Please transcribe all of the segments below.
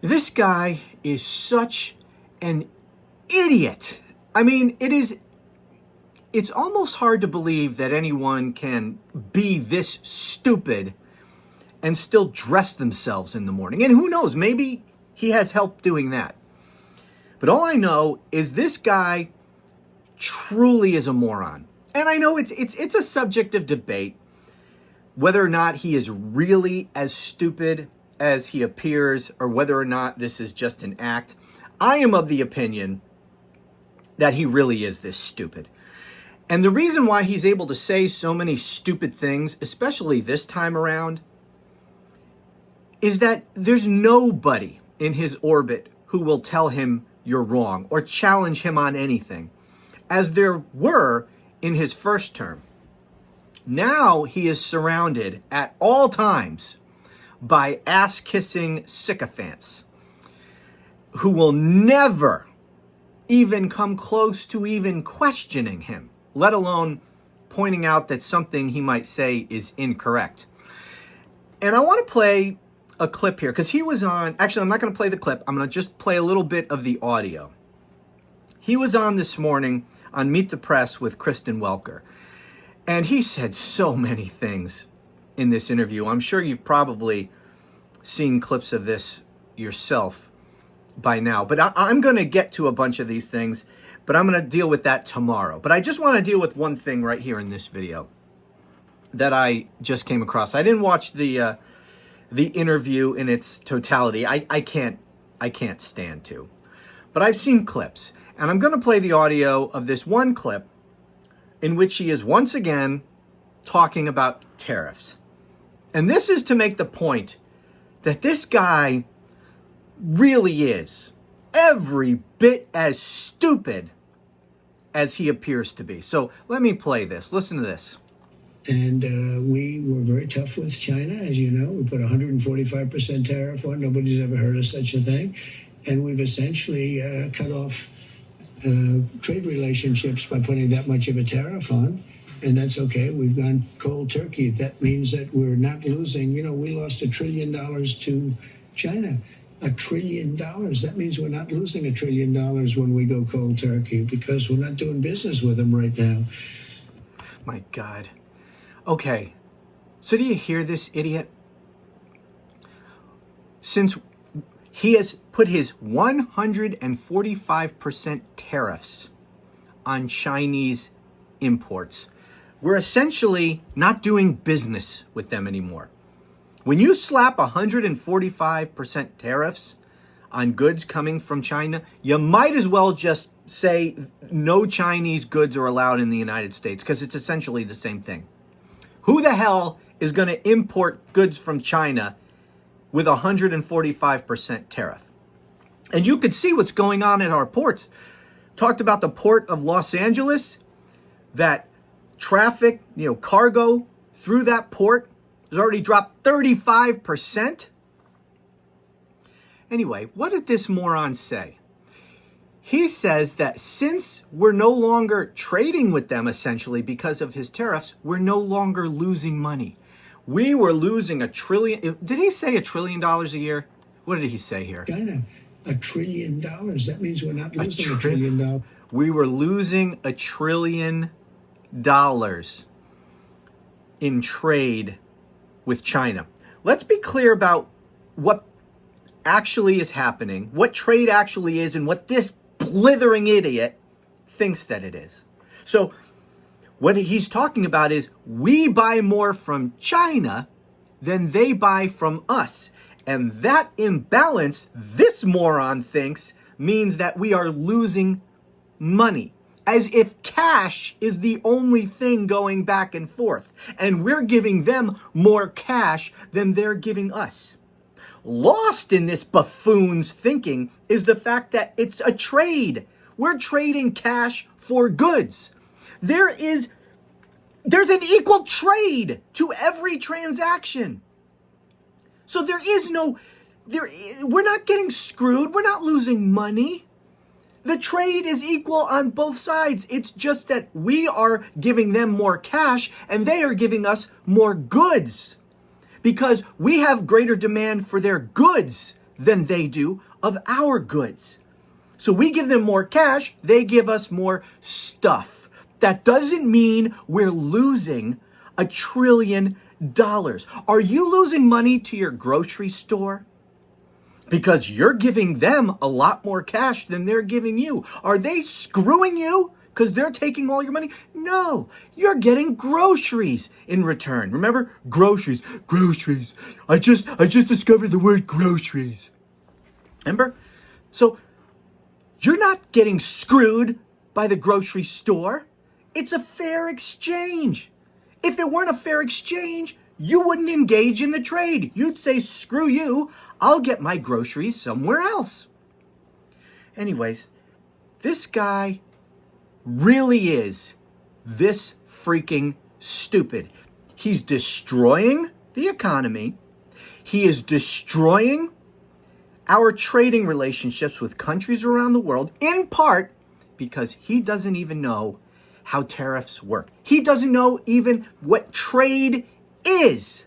This guy is such an idiot. I mean, it's almost hard to believe that anyone can be this stupid and still dress themselves in the morning. And who knows, maybe he has help doing that. But all I know is this guy truly is a moron. And I know it's a subject of debate whether or not he is really as stupid as he appears or whether or not this is just an act. I am of the opinion that he really is this stupid. And the reason why he's able to say so many stupid things, especially this time around, is that there's nobody in his orbit who will tell him you're wrong or challenge him on anything, as there were in his first term. Now he is surrounded at all times by ass-kissing sycophants who will never even come close to even questioning him, let alone pointing out that something he might say is incorrect. And I want to play a clip here because he was on, actually, I'm not going to play the clip. I'm going to just play a little bit of the audio. He was on this morning on Meet the Press with Kristen Welker, and he said so many things in this interview. I'm sure you've probably seen clips of this yourself by now, but I'm going to get to a bunch of these things, but I'm going to deal with that tomorrow. But I just want to deal with one thing right here in this video that I just came across. I didn't watch the interview in its totality. I can't stand to, but I've seen clips, and I'm going to play the audio of this one clip in which he is once again talking about tariffs. And this is to make the point that this guy really is every bit as stupid as he appears to be. So let me play this. Listen to this. And we were very tough with China, as you know. We put 145% tariff on. Nobody's ever heard of such a thing. And we've essentially cut off trade relationships by putting that much of a tariff on. And that's okay. We've gone cold turkey. That means that we're not losing. You know, we lost $1 trillion to China. $1 trillion. That means we're not losing $1 trillion when we go cold turkey because we're not doing business with them right now. My God. Okay, so do you hear this idiot? Since he has put his 145% tariffs on Chinese imports, we're essentially not doing business with them anymore. When you slap 145% tariffs on goods coming from China, you might as well just say no Chinese goods are allowed in the United States because it's essentially the same thing. Who the hell is going to import goods from China with 145% tariff? And you could see what's going on at our ports. Talked about the port of Los Angeles, that traffic, cargo through that port has already dropped 35%. Anyway, what did this moron say? He says that since we're no longer trading with them, essentially because of his tariffs, we're no longer losing money. We were losing $1 trillion. Did he say $1 trillion a year? What did he say here? China, $1 trillion. That means we're not losing $1 trillion. We were losing $1 trillion in trade with China. Let's be clear about what actually is happening, what trade actually is, and what this blithering idiot thinks that it is. So what he's talking about is we buy more from China than they buy from us. And that imbalance, this moron thinks, means that we are losing money. As if cash is the only thing going back and forth. And we're giving them more cash than they're giving us. Lost in this buffoon's thinking is the fact that it's a trade. We're trading cash for goods. There's an equal trade to every transaction. So we're not getting screwed. We're not losing money. The trade is equal on both sides. It's just that we are giving them more cash and they are giving us more goods because we have greater demand for their goods than they do of our goods. So we give them more cash, they give us more stuff. That doesn't mean we're losing $1 trillion. Are you losing money to your grocery store? Because you're giving them a lot more cash than they're giving you. Are they screwing you because they're taking all your money? No, you're getting groceries in return. Remember, groceries. I just discovered the word groceries. Remember? So you're not getting screwed by the grocery store. It's a fair exchange. If it weren't a fair exchange, you wouldn't engage in the trade. You'd say, screw you, I'll get my groceries somewhere else. Anyways, this guy really is this freaking stupid. He's destroying the economy. He is destroying our trading relationships with countries around the world, in part because he doesn't even know how tariffs work. He doesn't know even what trade is.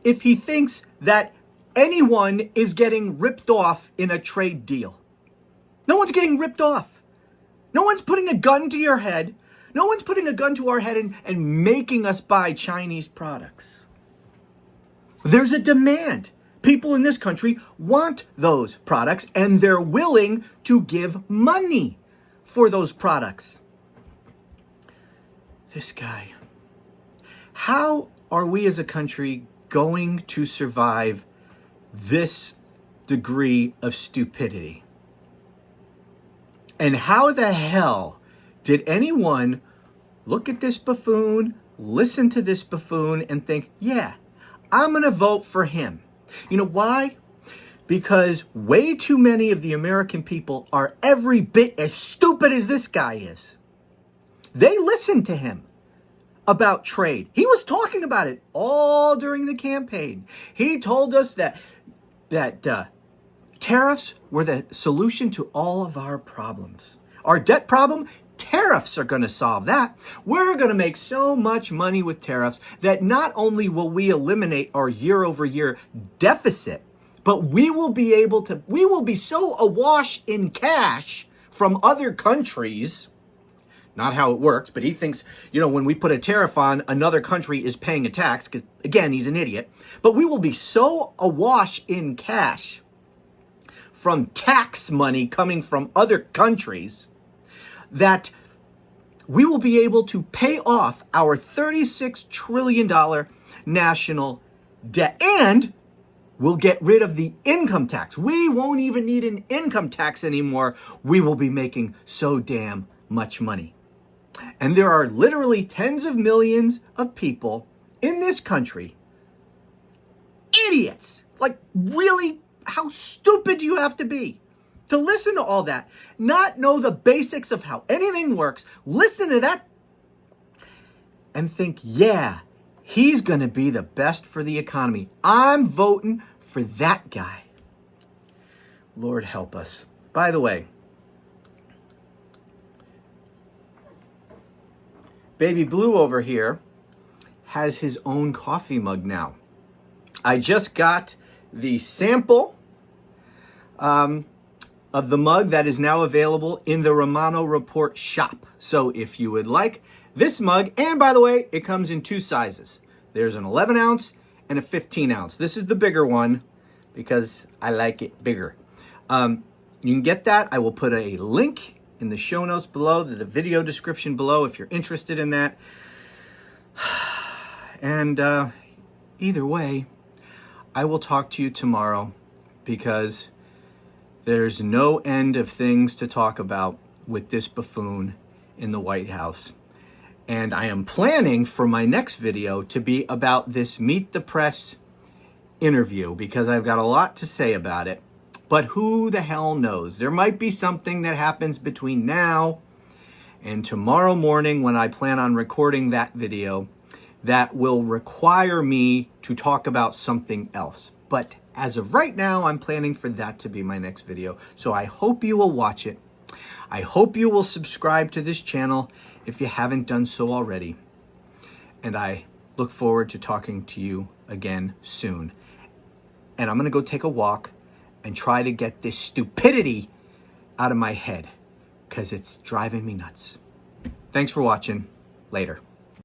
If he thinks that anyone is getting ripped off in a trade deal. No one's getting ripped off. No one's putting a gun to your head. No one's putting a gun to our head and making us buy Chinese products. There's a demand. People in this country want those products and they're willing to give money for those products. This guy. How are we as a country going to survive this degree of stupidity? And how the hell did anyone look at this buffoon, listen to this buffoon, and think, yeah, I'm going to vote for him? You know why? Because way too many of the American people are every bit as stupid as this guy is. They listened to him about trade. He was talking about it all during the campaign. He told us that tariffs were the solution to all of our problems. Our debt problem, tariffs are going to solve that. We're going to make so much money with tariffs that not only will we eliminate our year-over-year deficit, but we will be so awash in cash from other countries. Not how it works, but he thinks, when we put a tariff on, another country is paying a tax, because, again, he's an idiot. But we will be so awash in cash from tax money coming from other countries that we will be able to pay off our $36 trillion national debt. And we'll get rid of the income tax. We won't even need an income tax anymore. We will be making so damn much money. And there are literally tens of millions of people in this country, idiots. Like, really, how stupid do you have to be to listen to all that? Not know the basics of how anything works, listen to that, and think, yeah, he's going to be the best for the economy. I'm voting for that guy. Lord help us. By the way, Baby Blue over here has his own coffee mug now. I just got the sample of the mug that is now available in the Romano Report shop. So if you would like this mug, and by the way, it comes in two sizes. There's an 11 ounce and a 15 ounce. This is the bigger one because I like it bigger. You can get that. I will put a link in the show notes below, the video description below, if you're interested in that. And either way, I will talk to you tomorrow because there's no end of things to talk about with this buffoon in the White House. And I am planning for my next video to be about this Meet the Press interview because I've got a lot to say about it. But who the hell knows? There might be something that happens between now and tomorrow morning when I plan on recording that video that will require me to talk about something else. But as of right now, I'm planning for that to be my next video. So I hope you will watch it. I hope you will subscribe to this channel if you haven't done so already. And I look forward to talking to you again soon. And I'm going to go take a walk and try to get this stupidity out of my head because it's driving me nuts. Thanks for watching. Later.